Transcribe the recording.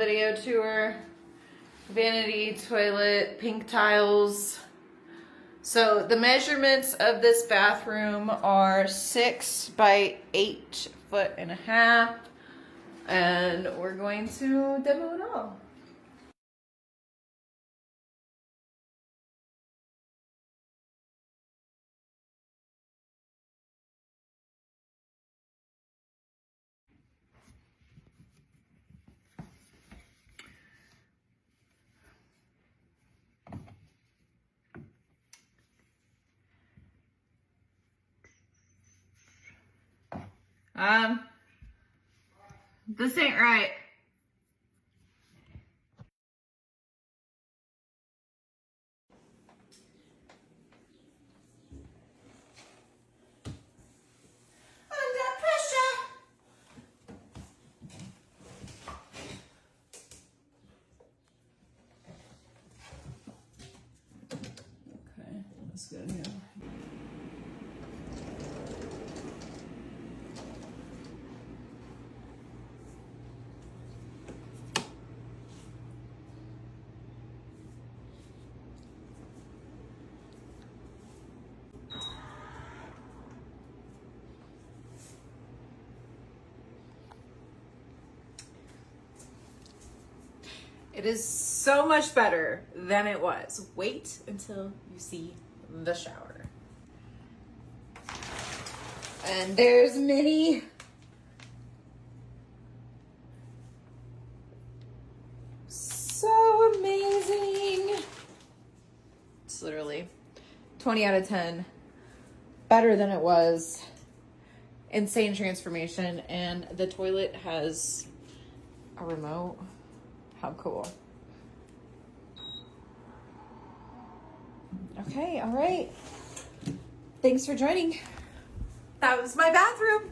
video tour. Vanity, toilet, pink tiles. So the measurements of this bathroom are 6 by 8.5 feet. And we're going to demo it all. This ain't right. Under pressure. Okay, let's go here. It is so much better than it was. Wait until you see the shower. And there's Minnie. So amazing. It's literally 20 out of 10. Better than it was. Insane transformation. And the toilet has a remote. How cool. Okay, all right. Thanks for joining. That was my bathroom.